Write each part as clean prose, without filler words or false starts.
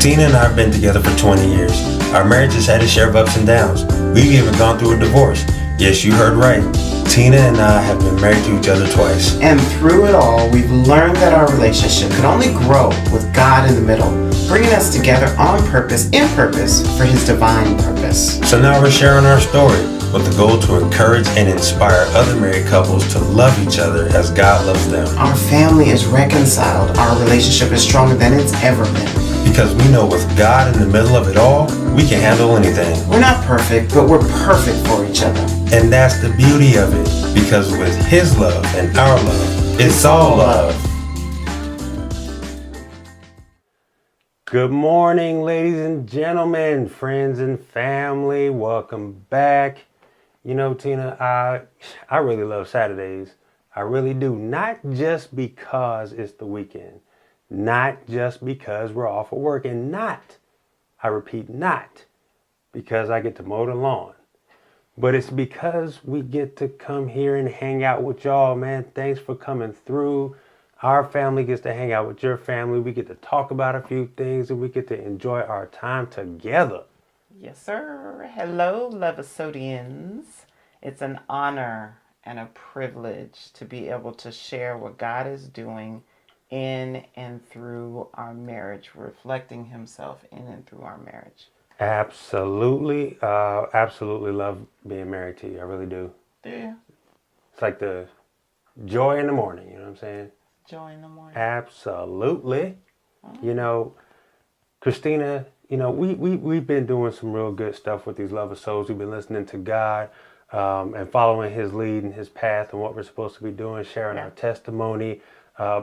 Tina and I have been together for 20 years. Our marriage has had its share of ups and downs. We've even gone through a divorce. Yes, you heard right. Tina and I have been married to each other twice. And through it all, we've learned that our relationship could only grow with God in the middle, bringing us together on purpose, in purpose, for His divine purpose. So now we're sharing our story with the goal to encourage and inspire other married couples to love each other as God loves them. Our family is reconciled. Our relationship is stronger than it's ever been. Because we know with God in the middle of it all, we can handle anything. We're not perfect, but we're perfect for each other. And that's the beauty of it. Because with His love and our love, it's all love. Good morning, ladies and gentlemen, friends and family. Welcome back. You know, Tina, I really love Saturdays. I really do. Not just because it's the weekend. Not just because we're off of work. And not, I repeat, not because I get to mow the lawn. But it's because we get to come here and hang out with y'all, man. Thanks for coming through. Our family gets to hang out with your family. We get to talk about a few things and we get to enjoy our time together. Yes, sir. Hello, Lovasodians. It's an honor and a privilege to be able to share what God is doing in and through our marriage, reflecting Himself in and through our marriage. Absolutely. Absolutely love being married to you. I really do. Yeah. It's like the joy in the morning, you know what I'm saying? Joy in the morning. Absolutely. You know, Christina, you know, we've been doing some real good stuff with these Love of Souls. We've been listening to God and following His lead and His path and what we're supposed to be doing, sharing our testimony,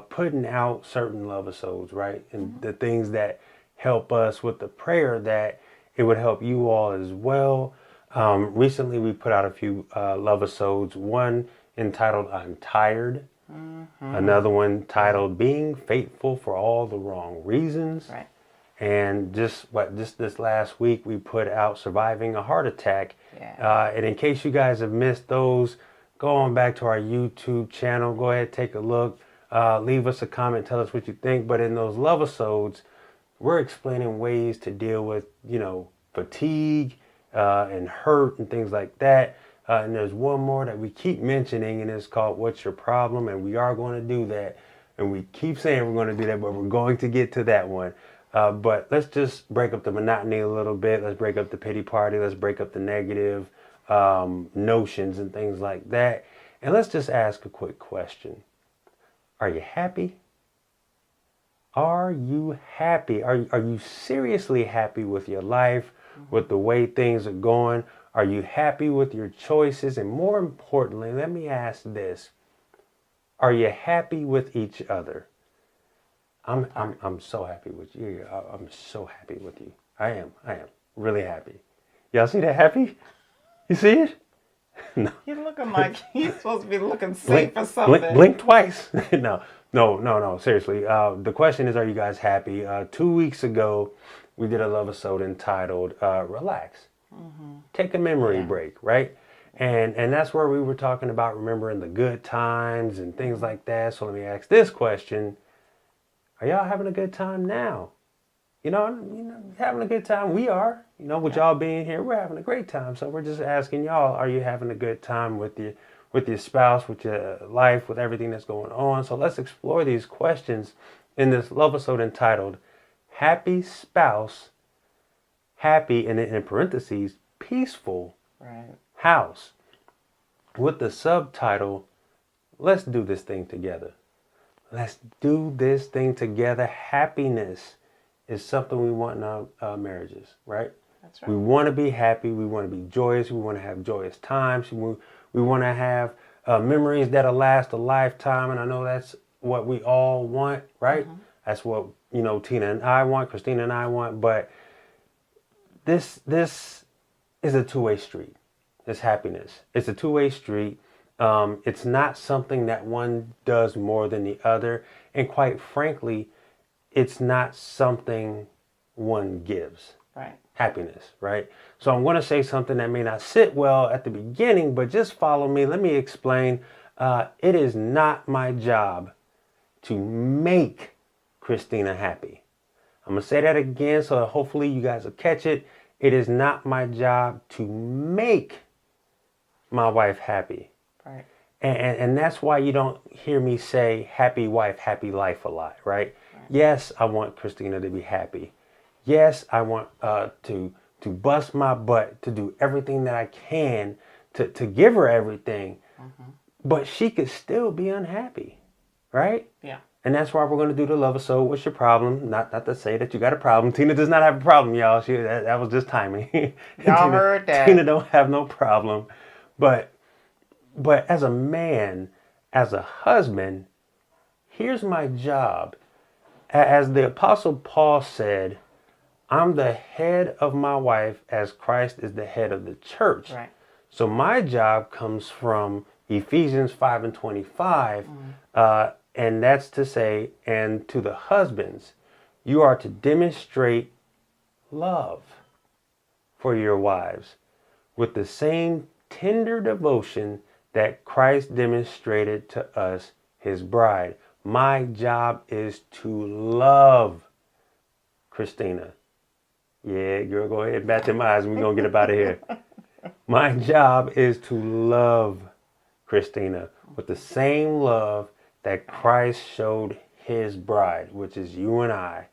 putting out certain Love of Souls, right? And the things that help us with the prayer that it would help you all as well. Recently, we put out a few Love of Souls, one entitled I'm Tired. Another one titled Being Faithful for All the Wrong Reasons. Right. And just this last week, we put out Surviving a Heart Attack. Yeah. And in case you guys have missed those, go on back to our YouTube channel. Go ahead, take a look. Leave us a comment. Tell us what you think. But in those love episodes, we're explaining ways to deal with, you know, fatigue and hurt and things like that. And there's one more that we keep mentioning, and it's called What's Your Problem? And we are going to do that. And we keep saying we're going to do that, but we're going to get to that one. But let's just break up the monotony a little bit. Let's break up the pity party. Let's break up the negative notions and things like that. And let's just ask a quick question. Are you happy? Are you happy? Are you seriously happy with your life, with the way things are going? Are you happy with your choices? And more importantly, let me ask this. Are you happy with each other? I'm so happy with you. I'm so happy with you. I am really happy. Y'all see that happy? You see it? No. You're looking like you're supposed to be looking safe or something. Blink twice. No. Seriously. The question is, are you guys happy? 2 weeks ago, we did a love episode entitled Relax. Take a memory break, right? And that's where we were talking about remembering the good times and things like that. So let me ask this question. Are y'all having a good time now? You know, having a good time. We are. You know, with y'all being here, we're having a great time. So we're just asking y'all, are you having a good time with your spouse, with your life, with everything that's going on? So let's explore these questions in this love episode entitled Happy Spouse, Happy, and in parentheses, Peaceful House. With the subtitle, Let's Do This Thing Together. Let's do this thing together. Happiness is something we want in our marriages, right? That's right. We want to be happy. We want to be joyous. We want to have joyous times. We want to have memories that'll last a lifetime. And I know that's what we all want, right? That's what, you know, Tina and I want, Christina and I want. But this is a two-way street. This happiness. It's a two-way street. It's not something that one does more than the other. And quite frankly, it's not something one gives. Right. Happiness, right? So I'm going to say something that may not sit well at the beginning, but just follow me. Let me explain. It is not my job to make Christina happy. I'm going to say that again so hopefully you guys will catch it. It is not my job to make my wife happy. Right. And that's why you don't hear me say happy wife, happy life a lot, right? Right. Yes, I want Christina to be happy. Yes, I want to bust my butt to do everything that I can to give her everything. But she could still be unhappy, right? Yeah. And that's why we're going to do the love episode. What's your problem? Not to say that you got a problem. Tina does not have a problem, y'all. That was just timing. Y'all heard that. Tina don't have no problem. But as a man, as a husband, here's my job. As the Apostle Paul said, I'm the head of my wife as Christ is the head of the church. Right. So my job comes from Ephesians 5:25, and that's to say, and to the husbands, you are to demonstrate love for your wives with the same tender devotion that Christ demonstrated to us, his bride. My job is to love Christina. Yeah, girl, go ahead and bat them eyes and we're going to get up out of here. My job is to love Christina with the same love that Christ showed his bride, which is you and I.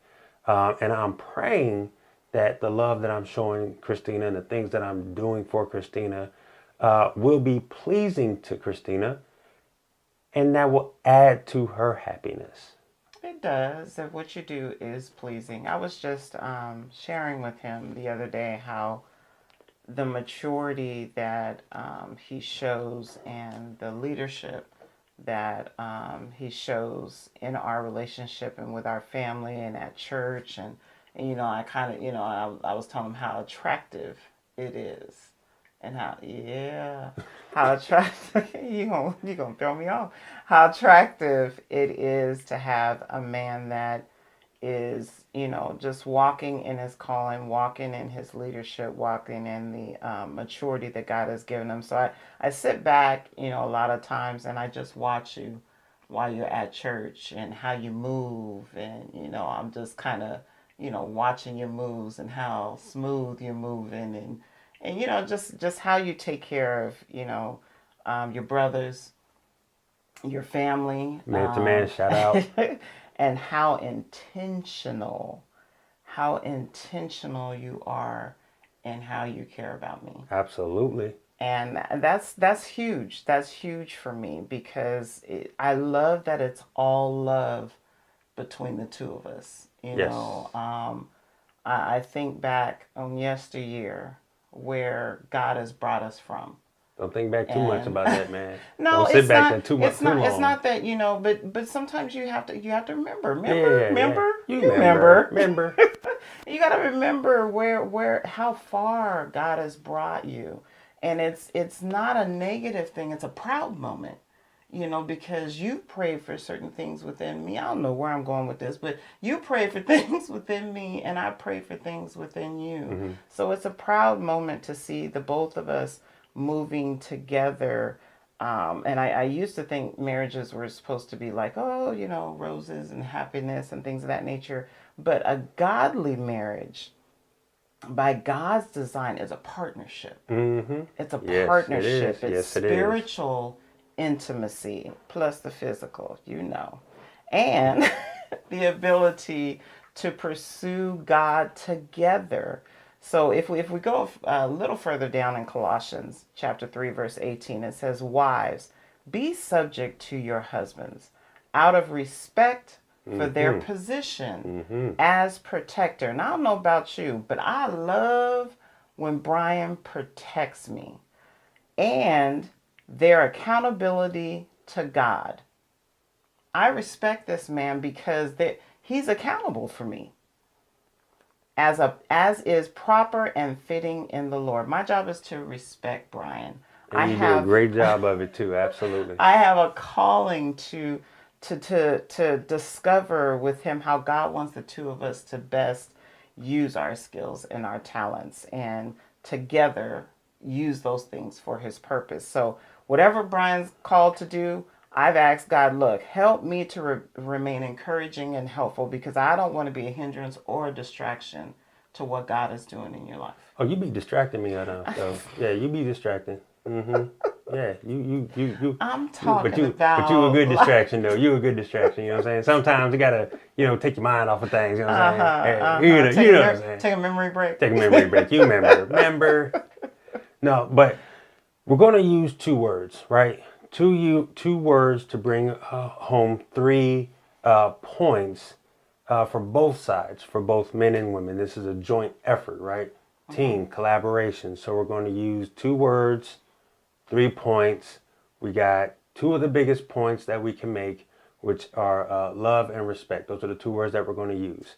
And I'm praying that the love that I'm showing Christina and the things that I'm doing for Christina will be pleasing to Christina, and that will add to her happiness. It does. If what you do is pleasing. I was just sharing with him the other day how the maturity that he shows and the leadership that he shows in our relationship and with our family and at church. And you know, I kind of, you know, I was telling him how attractive it is. And how attractive, you gonna throw me off. How attractive it is to have a man that is, you know, just walking in his calling, walking in his leadership, walking in the maturity that God has given him. So I sit back, you know, a lot of times and I just watch you while you're at church and how you move. And, you know, I'm just kind of, you know, watching your moves and how smooth you're moving and you know, just how you take care of, you know, your brothers, your family. Man to man, shout out. And how intentional you are in how you care about me. Absolutely. And that's huge. That's huge for me because I love that it's all love between the two of us. You Yes. know, I think back on yesteryear where God has brought us from. Don't think back too much about that, man. No, Don't sit it's back not. there too much It's too not. long. It's not that, you know. But sometimes you have to remember. Yeah. Remember. You You remember. remember. You got to remember how far God has brought you, and it's not a negative thing. It's a proud moment, you know, because you prayed for certain things within me. I don't know where I'm going with this, but you prayed for things within me, and I prayed for things within you. Mm-hmm. So it's a proud moment to see the both of us moving together. And I used to think marriages were supposed to be like, oh, you know, roses and happiness and things of that nature. But a godly marriage, by God's design, is a partnership. Mm-hmm. It's a Yes, partnership. it is. It's Yes, it is. spiritual intimacy plus the physical, you know. And the ability to pursue God together. So if we go a little further down in Colossians chapter 3 verse 18, it says, "Wives, be subject to your husbands out of respect for their position as protector." And I don't know about you, but I love when Brian protects me and their accountability to God. I respect this man because he's accountable for me. As is proper and fitting in the Lord. My job is to respect Brian. And you do a great job of it too. Absolutely. I have a calling to discover with him how God wants the two of us to best use our skills and our talents and together use those things for his purpose. So whatever Brian's called to do, I've asked God, look, help me to remain encouraging and helpful because I don't want to be a hindrance or a distraction to what God is doing in your life. Oh, you be distracting me enough, though. Yeah, you be distracting. Yeah, you. I'm talking But you about a good distraction though. You a good distraction. You know what I'm saying? Sometimes you gotta, take your mind off of things. You know what I'm saying? Hey, you know what I'm saying? Take a memory break. Take a memory break. You remember? No, but we're gonna use two words, right? Two words to bring home three points for both sides, for both men and women. This is a joint effort, right? Team collaboration. So we're going to use two words, 3 points. We got two of the biggest points that we can make, which are love and respect. Those are the two words that we're going to use.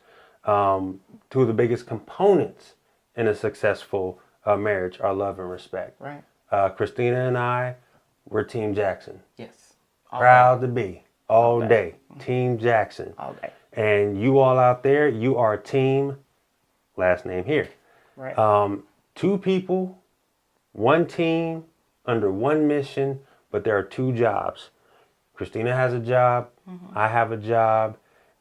Two of the biggest components in a successful marriage are love and respect. Right. Christina and I, we're Team Jackson. Yes. Proud to be all day. Team Jackson. All day. And you all out there, you are Team, last name here. Right. Two people, one team, under one mission, but there are two jobs. Christina has a job, I have a job,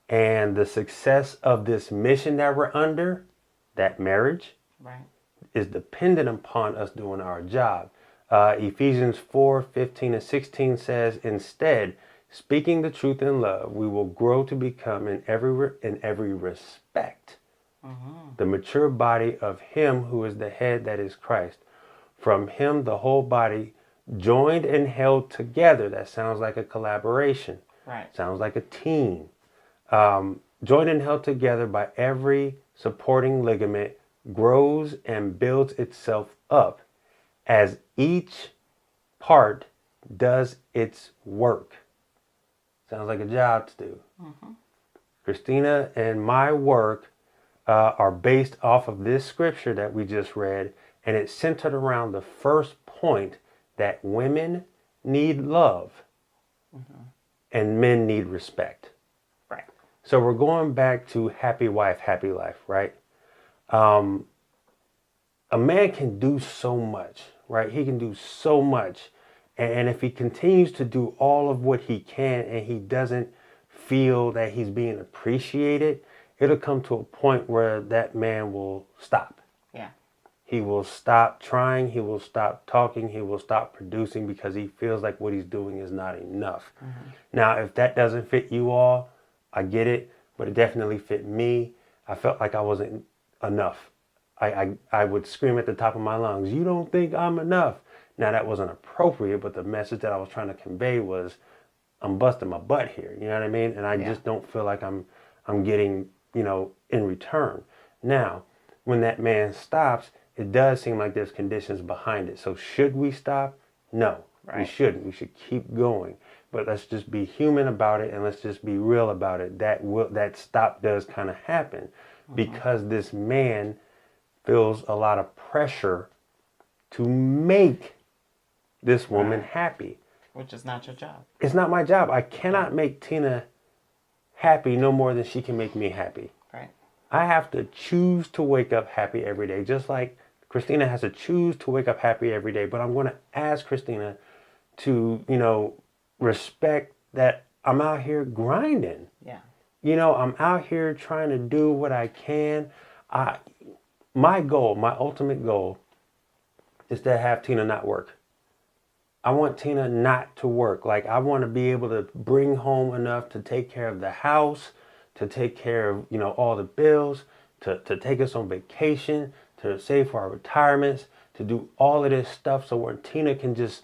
and the success of this mission that we're under, that marriage, Right. is dependent upon us doing our job. Ephesians 4:15-16 says, instead, speaking the truth in love, we will grow to become in every respect the mature body of him who is the head, that is Christ. From him, the whole body, joined and held together. That sounds like a collaboration. Right. Sounds like a team. Joined and held together by every supporting ligament, grows and builds itself up as each part does its work. Sounds like a job to do. Christina and my work are based off of this scripture that we just read, and it's centered around the first point that women need love and men need respect. Right. So we're going back to happy wife, happy life, right? A man can do so much, right? He can do so much. And if he continues to do all of what he can and he doesn't feel that he's being appreciated, it'll come to a point where that man will stop. Yeah. He will stop trying. He will stop talking. He will stop producing because he feels like what he's doing is not enough. Now, if that doesn't fit you all, I get it, but it definitely fit me. I felt like I wasn't enough. I would scream at the top of my lungs, you don't think I'm enough. Now, that wasn't appropriate, but the message that I was trying to convey was, I'm busting my butt here. You know what I mean? And I just don't feel like I'm getting, in return. Now, when that man stops, it does seem like there's conditions behind it. So should we stop? No, we shouldn't. We should keep going. But let's just be human about it and let's just be real about it. That stop does kind of happen because this man feels a lot of pressure to make this woman happy. Which is not your job. It's not my job. I cannot make Tina happy no more than she can make me happy. Right. I have to choose to wake up happy every day, just like Christina has to choose to wake up happy every day. But I'm going to ask Christina to, respect that I'm out here grinding. Yeah. I'm out here trying to do what I can. My ultimate goal is to have Tina not work. I want Tina not to work. Like, I want to be able to bring home enough to take care of the house, to take care of, all the bills, to take us on vacation, to save for our retirements, to do all of this stuff so where Tina can just,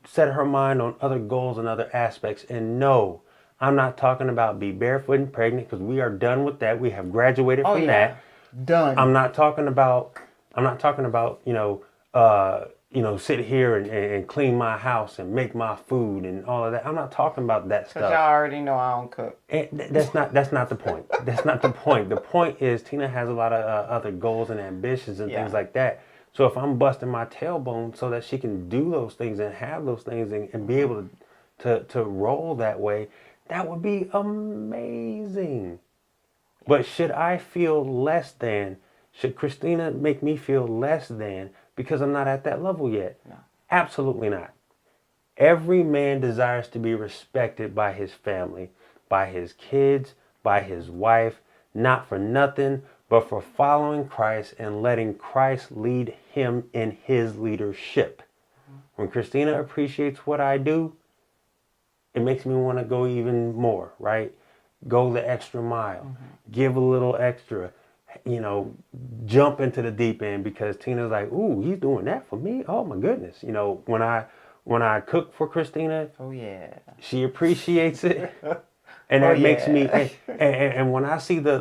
set her mind on other goals and other aspects. And no, I'm not talking about be barefoot and pregnant because we are done with that. We have graduated from that. Done. I'm not talking about, sit here and clean my house and make my food and all of that. I'm not talking about that stuff. Because y'all already know I don't cook. And that's not the point. That's not the point. The point is Tina has a lot of other goals and ambitions and things like that. So if I'm busting my tailbone so that she can do those things and have those things and be able to roll that way, that would be amazing. But should I feel less than? Should Christina make me feel less than because I'm not at that level yet? No. Absolutely not. Every man desires to be respected by his family, by his kids, by his wife, not for nothing, but for following Christ and letting Christ lead him in his leadership. When Christina appreciates what I do, it makes me want to go even more, right? Go the extra mile, give a little extra, jump into the deep end, because Tina's like, ooh, he's doing that for me. Oh my goodness. When I cook for Christina, Oh yeah. she appreciates it. And that makes me, and when I see the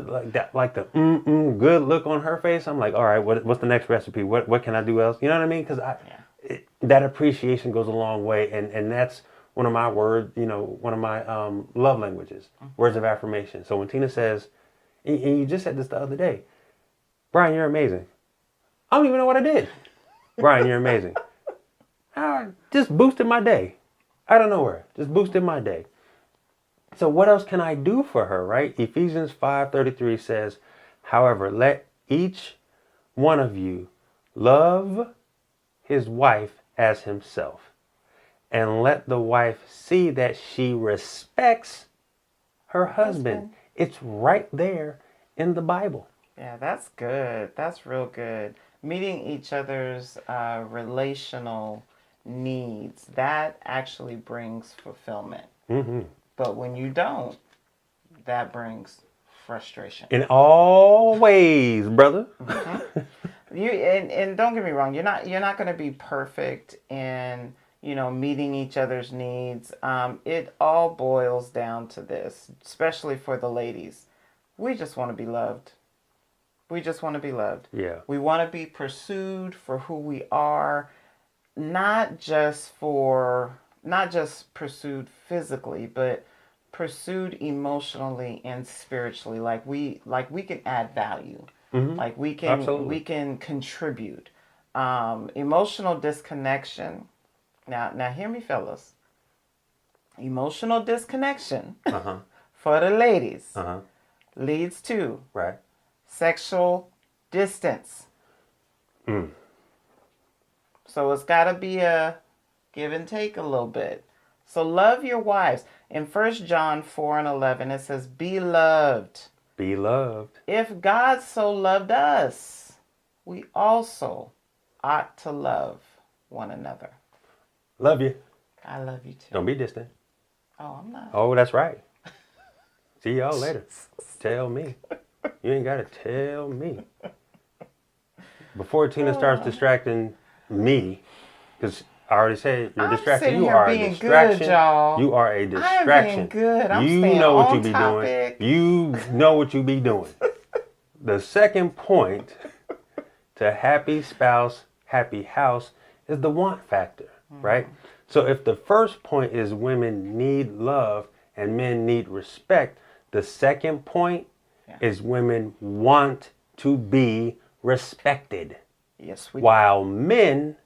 good look on her face, I'm like, all right, what's the next recipe? What can I do else? You know what I mean? Because that appreciation goes a long way, and that's one of my one of my love languages, words of affirmation. So when Tina says, and you just said this the other day, Brian, you're amazing. I don't even know what I did. Brian, you're amazing. I just boosted my day out of nowhere. Just boosted my day. So what else can I do for her, right? Ephesians 5:33 says, however, let each one of you love his wife as himself, and let the wife see that she respects her husband. It's right there in the Bible. Yeah, that's good. That's real good. Meeting each other's relational needs, that actually brings fulfillment. Mm-hmm. But when you don't, that brings frustration. In all ways, brother. And don't get me wrong, you're not going to be perfect in meeting each other's needs. It all boils down to this, especially for the ladies. We just want to be loved. We just want to be loved. Yeah. We want to be pursued for who we are, not just pursued physically, but pursued emotionally and spiritually. Like we can add value. Like we can contribute. Emotional disconnection. Now hear me, fellas. Emotional disconnection for the ladies leads to sexual distance. So it's got to be a give and take a little bit. So love your wives. In 1 John 4:11, it says, be loved. Be loved. If God so loved us, we also ought to love one another. Love you. I love you too. Don't be distant. Oh, I'm not. Oh, that's right. See y'all later. Tell me. You ain't got to tell me. Before Tina starts distracting me, because I already said you're distracted. You are a distraction. Good, y'all. You are a distraction. I'm being good. I'm you staying know what on you be topic. doing. You know what you be doing. The second point to happy spouse, happy house is the want factor, right? So if the first point is women need love and men need respect, the second point is women want to be respected. Yes, we while men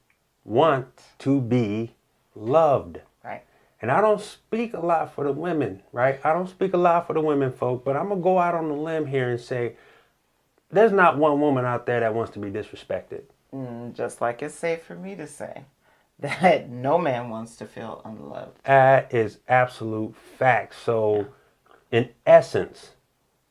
want to be loved. Right. And I don't speak a lot for the women, right? I don't speak a lot for the women folk, but I'm going to go out on the limb here and say there's not one woman out there that wants to be disrespected. Just like it's safe for me to say that no man wants to feel unloved. That is absolute fact. So in essence,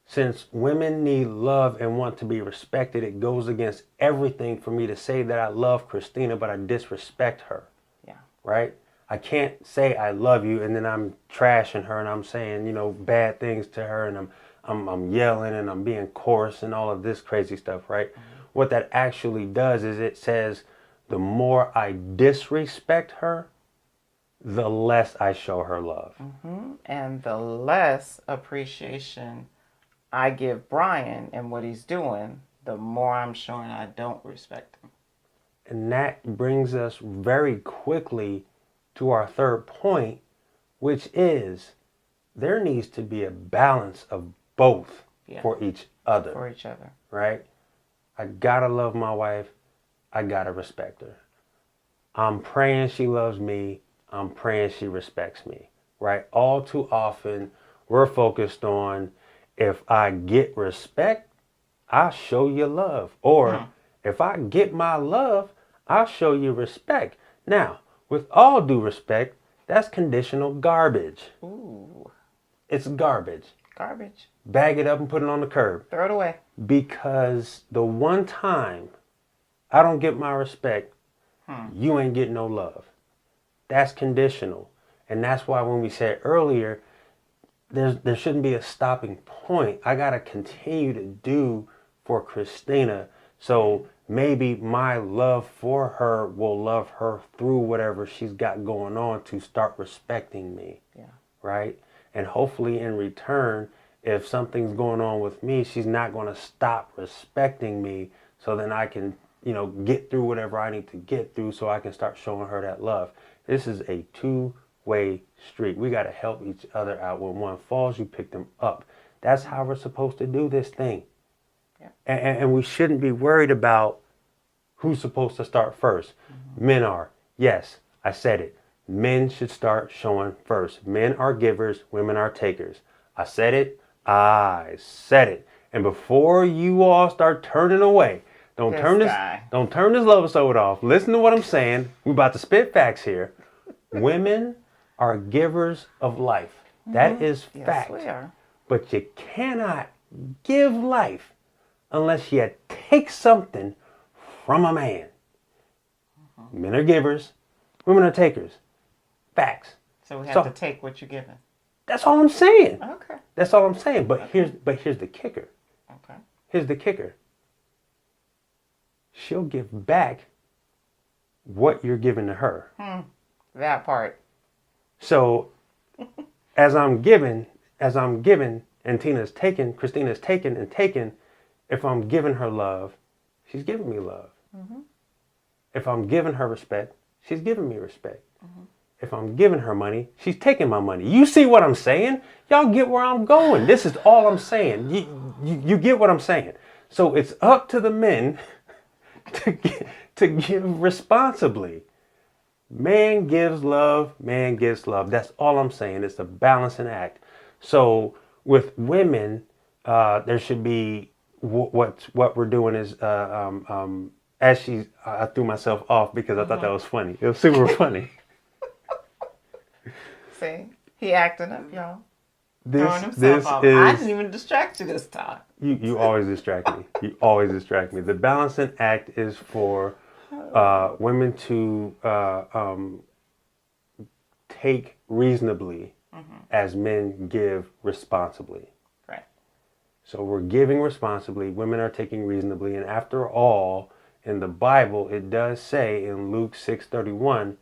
since women need love and want to be respected, it goes against everything for me to say that I love Christina, but I disrespect her. Yeah. Right? I can't say I love you and then I'm trashing her and I'm saying, bad things to her and I'm yelling and I'm being coarse and all of this crazy stuff, right? What that actually does is it says the more I disrespect her, the less I show her love. And the less appreciation I give Brian and what he's doing, the more I'm showing I don't respect him. And that brings us very quickly to our third point, which is there needs to be a balance of both for each other. For each other. Right? I gotta love my wife. I gotta respect her. I'm praying she loves me. I'm praying she respects me. Right? All too often, we're focused on if I get respect, I'll show you love. Or if I get my love, I'll show you respect. Now, with all due respect, That's conditional garbage. Ooh, It's garbage. garbage. Bag it up and put it on the curb. Throw it away. Because the one time I don't get my respect, you ain't getting no love. That's conditional. And that's why when we said earlier, there shouldn't be a stopping point. I got to continue to do for Christina. So maybe my love for her will love her through whatever she's got going on to start respecting me. Yeah. Right? And hopefully in return, if something's going on with me, she's not going to stop respecting me, so then I can, get through whatever I need to get through so I can start showing her that love. This is a two-way street. We got to help each other out. When one falls, you pick them up. That's how we're supposed to do this thing. Yeah. And we shouldn't be worried about who's supposed to start first. Men are. Yes, I said it. Men should start showing first. Men are givers, women are takers. I said it. I said it. And before you all start turning away, don't This turn guy. this love episode off. Listen to what I'm saying. We're about to spit facts here. Women are givers of life. That is Yes, fact. we are. But you cannot give life unless you take something from a man. Men are givers, women are takers. Facts. So we have So- to take what you're given. That's all I'm saying. Okay. That's all I'm saying. But here's the kicker. Okay. Here's the kicker. She'll give back what you're giving to her. That part. So as I'm giving, and Tina's taking, Christina's taking and taking, if I'm giving her love, she's giving me love. If I'm giving her respect, she's giving me respect. If I'm giving her money, she's taking my money. You see what I'm saying? Y'all get where I'm going. This is all I'm saying. You get what I'm saying. So it's up to the men to give responsibly. Man gives love, man gets love. That's all I'm saying. It's a balancing act. So with women, there should be what we're doing is I threw myself off because I thought that was funny. It was super funny. See? He acting up, y'all. Throwing himself off. is I didn't even distract you this time. you always distract me. You always distract me. The balancing act is for women to take reasonably as men give responsibly. Right. So we're giving responsibly, women are taking reasonably, and after all, in the Bible, it does say in Luke 6:31,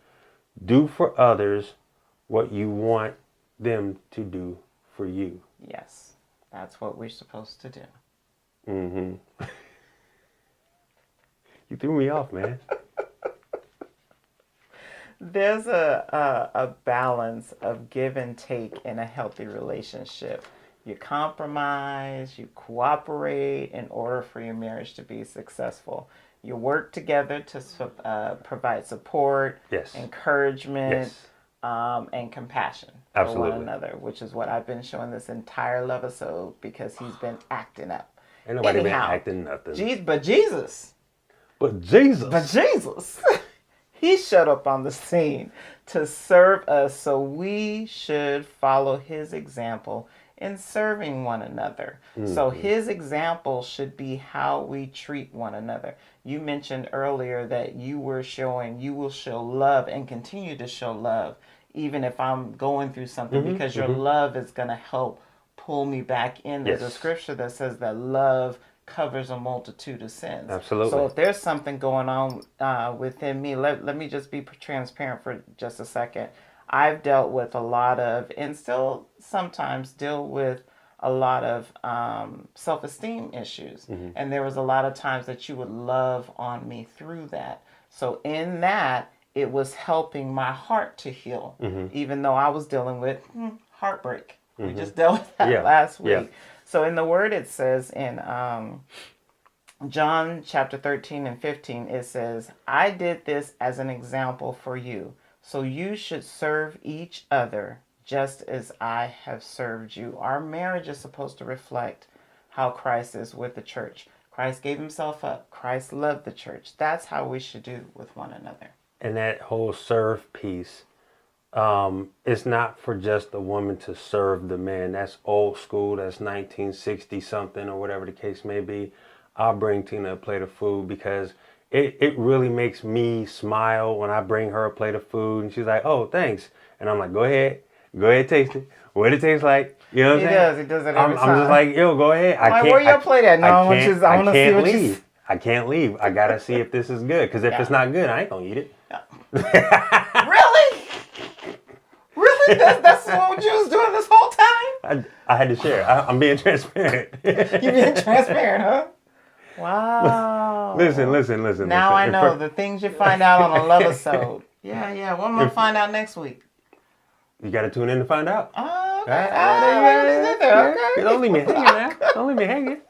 do for others what you want them to do for you. Yes. That's what we're supposed to do. You threw me off, man. There's a balance of give and take in a healthy relationship. You compromise, you cooperate in order for your marriage to be successful. You work together to provide support, Yes. encouragement, Yes. and compassion Absolutely. for one another, which is what I've been showing this entire love episode because he's been acting up. Ain't nobody Anyhow, been acting nothing. But Jesus. But Jesus. But Jesus, he showed up on the scene to serve us, so we should follow his example in serving one another. So his example should be how we treat one another. You mentioned earlier that you will show love and continue to show love, even if I'm going through something, because your love is going to help pull me back in. There's a Yes. scripture that says that love covers a multitude of sins. Absolutely. So if there's something going on within me, let me just be transparent for just a second. I've dealt with a lot of, and still sometimes deal with a lot of self-esteem issues. And there was a lot of times that you would love on me through that. So in that, it was helping my heart to heal, even though I was dealing with heartbreak. We just dealt with that last week. Yeah. So in the word, it says in John chapter 13 and 15, it says, I did this as an example for you. So you should serve each other just as I have served you. Our marriage is supposed to reflect how Christ is with the church. Christ gave himself up. Christ loved the church. That's how we should do with one another. And that whole serve piece, It's not for just the woman to serve the man. That's old school. That's 1960 something or whatever the case may be. I'll bring Tina a plate of food because it really makes me smile when I bring her a plate of food and she's like, oh, thanks. And I'm like, go ahead, taste it. What it tastes like. You know what I'm saying? He does it every time. I'm just like, yo, go ahead. I'm like, where your plate at? No, I want to see what leave. I can't leave. I gotta see if this is good. Because if it's not good, I ain't gonna eat it. Really? Really? That's what you was doing this whole time? I had to share. I'm being transparent. You being transparent, huh? Wow. Listen. Now I know the things you find out on a Love-a-sode. Yeah. What am I gonna find out next week? You gotta tune in to find out. Oh, okay. Okay. Don't leave me hanging now. Don't leave me hanging.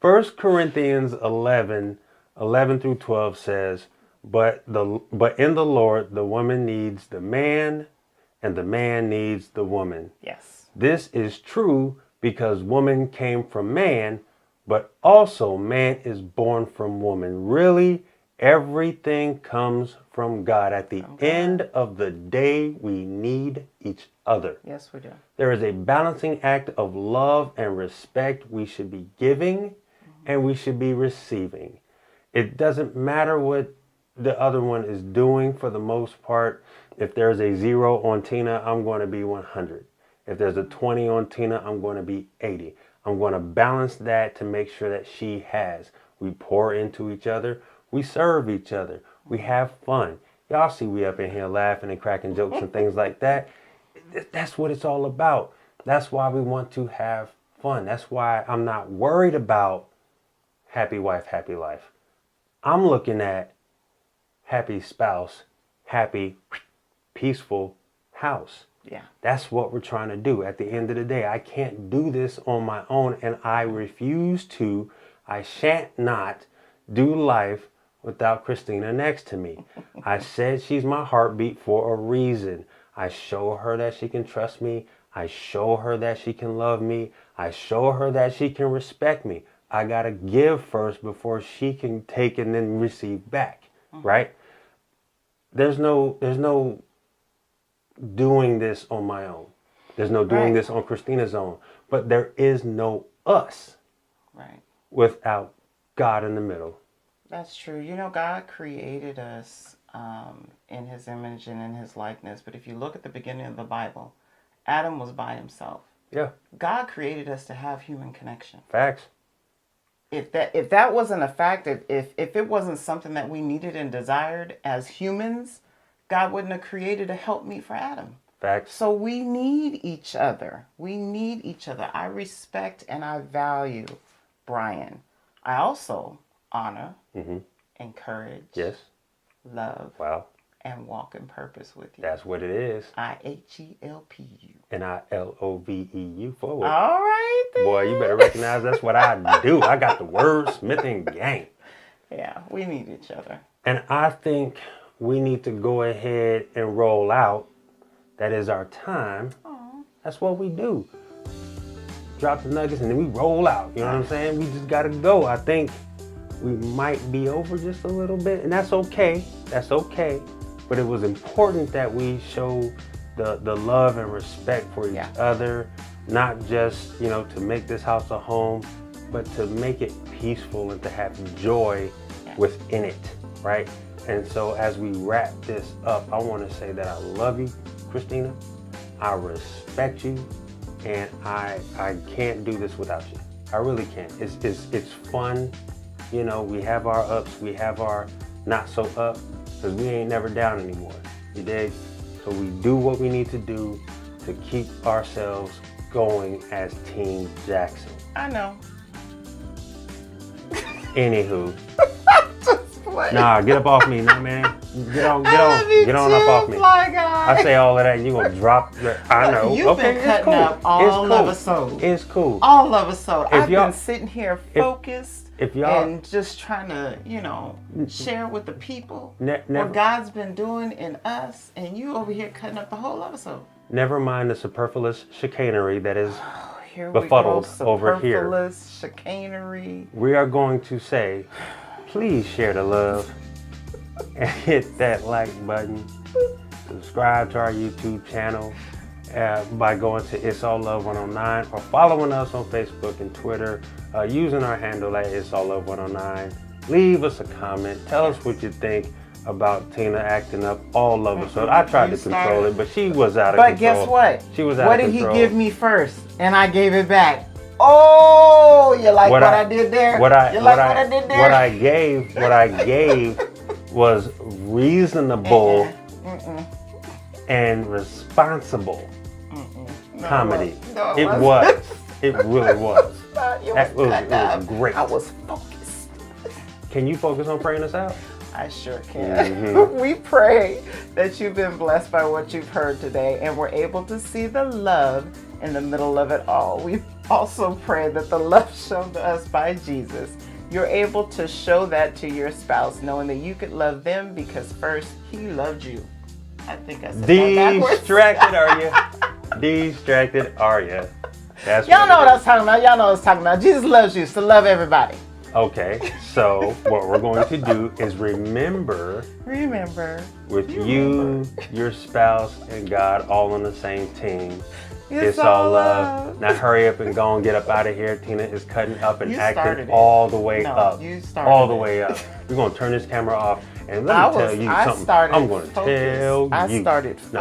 1 Corinthians 11 through 12 says, But in the Lord, the woman needs the man, and the man needs the woman. Yes. This is true because woman came from man, but also man is born from woman. Really, everything comes from God. At the end of the day, we need each other. Yes, we do. There is a balancing act of love and respect we should be giving and we should be receiving. It doesn't matter what the other one is doing for the most part. If there's a 0 on Tina, I'm going to be 100. If there's a 20 on Tina, I'm going to be 80. I'm going to balance that to make sure that she has. We pour into each other. We serve each other. We have fun. Y'all see we up in here laughing and cracking jokes and things like that. That's what it's all about. That's why we want to have fun. That's why I'm not worried about happy wife, happy life. I'm looking at happy spouse, happy, peaceful house. Yeah. That's what we're trying to do. At the end of the day, I can't do this on my own, and I refuse to. I shan't not do life without Christina next to me. I said she's my heartbeat for a reason. I show her that she can trust me. I show her that she can love me. I show her that she can respect me. I got to give first before she can take and then receive back, right? There's no doing this on my own. There's no doing this on Christina's own. But there is no us without God in the middle. That's true. You know, God created us in his image and in his likeness. But if you look at the beginning of the Bible, Adam was by himself. Yeah. God created us to have human connection. Facts. If that wasn't a fact, if it wasn't something that we needed and desired as humans, God wouldn't have created a helpmeet for Adam. Facts. So we need each other. We need each other. I respect and I value Brian. I also honor, encourage, love, and walk in purpose with you. That's what it is. IHELPU. And ILOVEU forward. All right, then. Boy, you better recognize that's what I do. I got the wordsmithing game. Yeah, we need each other. And I think we need to go ahead and roll out. That is our time. Aww. That's what we do. Drop the nuggets and then we roll out. You know what I'm saying? We just got to go. I think we might be over just a little bit. And that's okay. That's okay. But it was important that we show the love and respect for each other. Not just, to make this house a home, but to make it peaceful and to have joy within it, right? And so as we wrap this up, I want to say that I love you, Christina. I respect you, and I can't do this without you. I really can't. It's fun. We have our ups, we have our not so up, because we ain't never down anymore. You dig? So we do what we need to do to keep ourselves going as Team Jackson. I know. Anywho. Nah, get up off me, no man. Get on up off me. I say all of that, and you gonna drop. I know. You've been cutting up all Love-a-Sode. It's cool. All Love-a-Sode. I've been sitting here focused and just trying to, share with the people what God's been doing in us, and you over here cutting up the whole Love-a-Sode. Never mind the superfluous chicanery that is befuddled over here. Superfluous chicanery. We are going to say, please share the love and hit that like button. subscribe to our YouTube channel by going to It's All Love 109 or following us on Facebook and Twitter using our handle at It's All Love 109. Leave us a comment. Tell us what you think about Tina acting up all over. So I tried to control it, but she was out of control. But guess what? She was out What of did control. he give me first? And I gave it back. Oh, you like what I did there? What I did there? What I gave was reasonable and responsible comedy. No, It wasn't. was. It really was. It was great. I was focused. Can you focus on praying us out? I sure can. We pray that you've been blessed by what you've heard today and we're able to see the love in the middle of it all. We also pray that the love shown to us by Jesus, you're able to show that to your spouse, knowing that you could love them because first he loved you. I think I said that backwards. Distracted are you? Distracted are you? That's Y'all know what it I was talking about. Y'all know what I was talking about. Jesus loves you, so love everybody. Okay, so what we're going to do is remember with you, your spouse, and God all on the same team. It's all love. Now hurry up and go and get up out of here. Tina is cutting up and acting all the way up. You started all the it. way up. We're going to turn this camera off. And let me tell you something. I'm going to tell you. I started No,